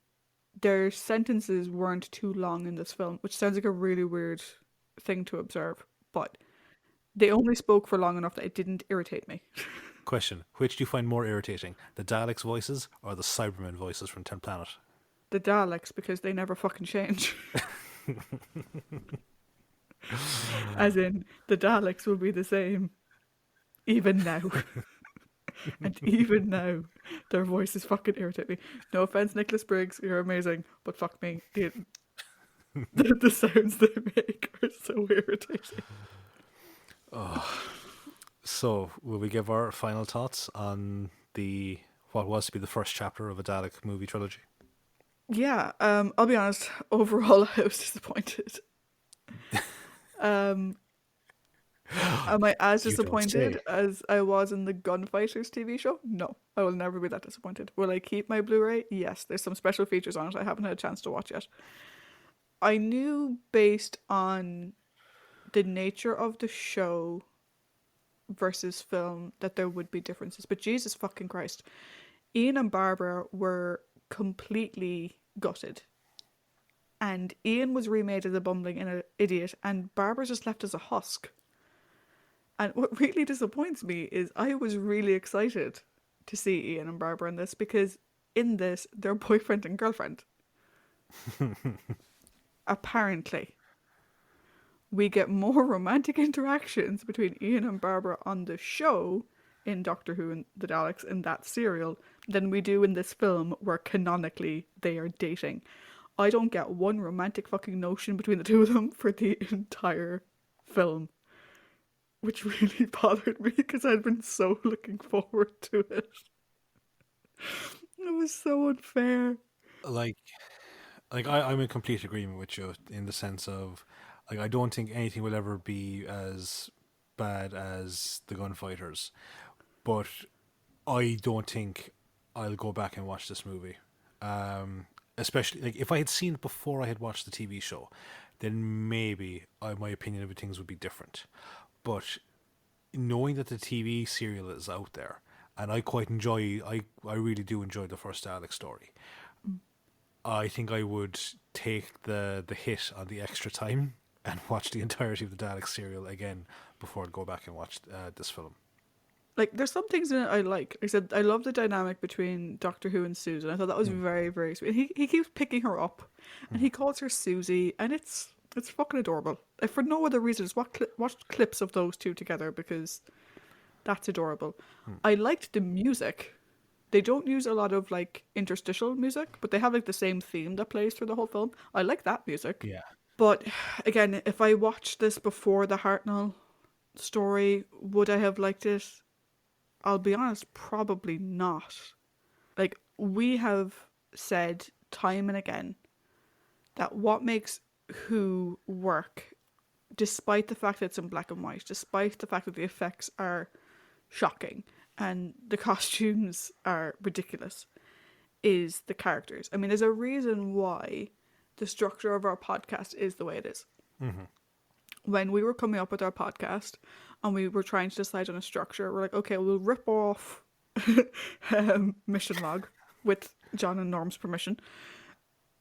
their sentences weren't too long in this film, which sounds like a really weird thing to observe, but they only spoke for long enough that it didn't irritate me. Question: which do you find more irritating, the Daleks' voices or the Cybermen voices from 10th Planet? The Daleks, because they never fucking change. As in, the Daleks will be the same even now. And even now, their voices fucking irritate me. No offense, Nicholas Briggs, you're amazing, but fuck me. The sounds they make are so irritating. So, will we give our final thoughts on the what was to be the first chapter of a Dalek movie trilogy? Yeah, I'll be honest, overall I was disappointed. Um, am I as You don't say. disappointed as I was in the Gunfighters TV show? No, I will never be that disappointed. Will I keep my Blu-ray? Yes, there's some special features on it I haven't had a chance to watch yet. I knew based on the nature of the show versus film that there would be differences, but Jesus fucking Christ. Ian and Barbara were completely gutted. And Ian was remade as a bumbling idiot, and Barbara's just left as a husk. And what really disappoints me is I was really excited to see Ian and Barbara in this because in this, they're boyfriend and girlfriend. Apparently. We get more romantic interactions between Ian and Barbara on the show in Doctor Who and the Daleks in that serial than we do in this film where canonically they are dating. I don't get one romantic fucking notion between the two of them for the entire film, which really bothered me because I'd been so looking forward to it. It was so unfair. Like, I'm in complete agreement with you in the sense of, like, I don't think anything will ever be as bad as the Gunfighters, but I don't think I'll go back and watch this movie. Especially like if I had seen it before I had watched the TV show, then maybe my opinion of things would be different. But knowing that the TV serial is out there, and I quite enjoy, I really do enjoy the first Alex story. I think I would take the hit on the extra time and watch the entirety of the Dalek serial again before I'd go back and watch this film. Like, there's some things in it I like. Like I said, I love the dynamic between Doctor Who and Susan. I thought that was very, very sweet. He keeps picking her up, and he calls her Susie, and it's fucking adorable. Like, for no other reason, just watch clips of those two together because that's adorable. I liked the music. They don't use a lot of like interstitial music, but they have like the same theme that plays through the whole film. I like that music. Yeah. But again, if I watched this before the Hartnell story, would I have liked it? I'll be honest, probably not. Like, we have said time and again that what makes Who work, despite the fact that it's in black and white, despite the fact that the effects are shocking and the costumes are ridiculous, is the characters. I mean, there's a reason why the structure of our podcast is the way it is. Mm-hmm. When we were coming up with our podcast and we were trying to decide on a structure, we're like, okay, we'll rip off Mission Log with John and Norm's permission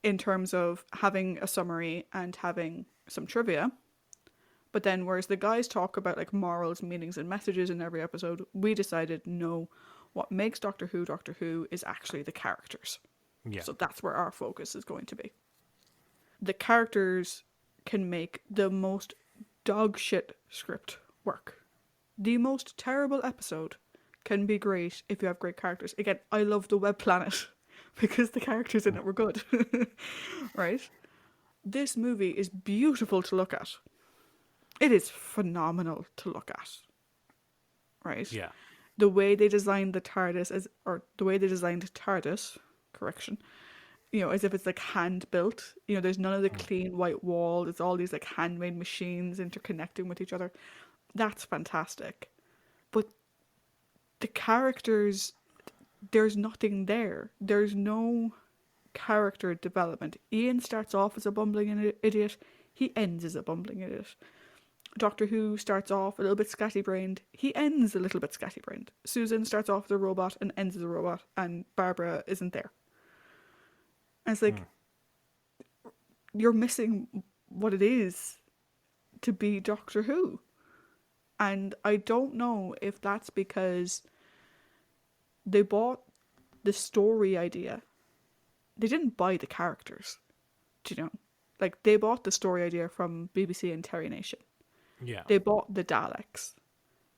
in terms of having a summary and having some trivia. But then whereas the guys talk about like morals, meanings and messages in every episode, we decided no, what makes Doctor Who is actually the characters. Yeah. So that's where our focus is going to be. The characters can make the most dog shit script work. The most terrible episode can be great if you have great characters. Again, I love the Web Planet because the characters in it were good. Right? This movie is beautiful to look at. It is phenomenal to look at. Right? Yeah. The way they designed the TARDIS correction, you know, as if it's like hand built. You know, there's none of the clean white wall. It's all these like handmade machines interconnecting with each other. That's fantastic. But the characters, there's nothing there. There's no character development. Ian starts off as a bumbling idiot. He ends as a bumbling idiot. Doctor Who starts off a little bit scatty-brained. He ends a little bit scatty-brained. Susan starts off as a robot and ends as a robot, and Barbara isn't there. And it's like, you're missing what it is to be Doctor Who. And I don't know if that's because they bought the story idea. They didn't buy the characters. Do you know? Like, they bought the story idea from BBC and Terry Nation. Yeah. They bought the Daleks.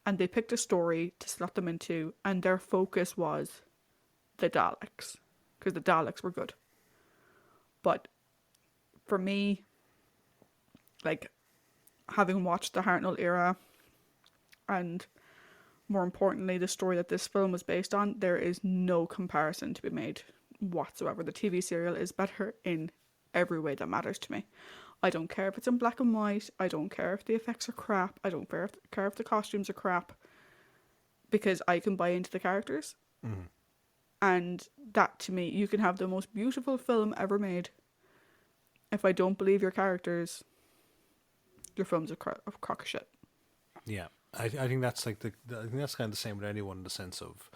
And they picked a story to slot them into, and their focus was the Daleks. Because the Daleks were good. But for me, like, having watched the Hartnell era, and more importantly, the story that this film was based on, there is no comparison to be made whatsoever. The TV serial is better in every way that matters to me. I don't care if it's in black and white. I don't care if the effects are crap. I don't care if the costumes are crap. Because I can buy into the characters. Mm-hmm. And that, to me, you can have the most beautiful film ever made. If I don't believe your characters, your film's a crock of shit. Yeah. I think that's like I think that's kind of the same with anyone in the sense of,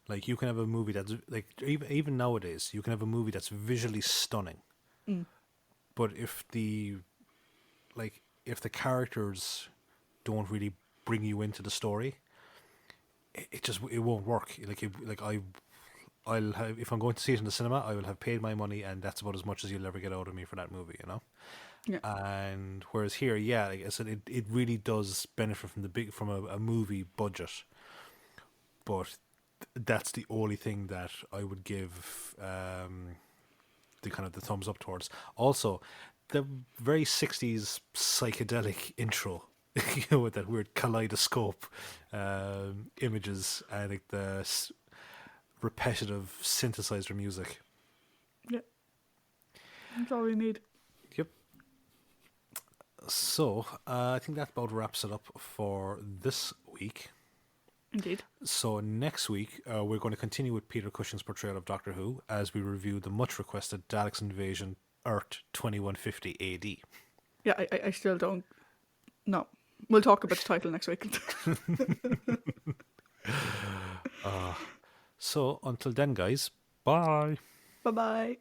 like, you can have a movie that's like even nowadays you can have a movie that's visually stunning, but if the characters don't really bring you into the story, it won't work. I'll have, if I'm going to see it in the cinema, I will have paid my money, and that's about as much as you'll ever get out of me for that movie, you know. Yeah. And whereas here, yeah, like I said, it really does benefit from a movie budget, but that's the only thing that I would give the kind of the thumbs up towards. Also, the very 60s psychedelic intro, you know, with that weird kaleidoscope images and like the repetitive synthesizer music. Yeah. That's all we need. Yep. So, I think that about wraps it up for this week. Indeed. So next week, we're going to continue with Peter Cushing's portrayal of Doctor Who as we review the much-requested Daleks Invasion Earth 2150 AD. Yeah, I still don't... No. We'll talk about the title next week. So, until then, guys, bye! Bye-bye.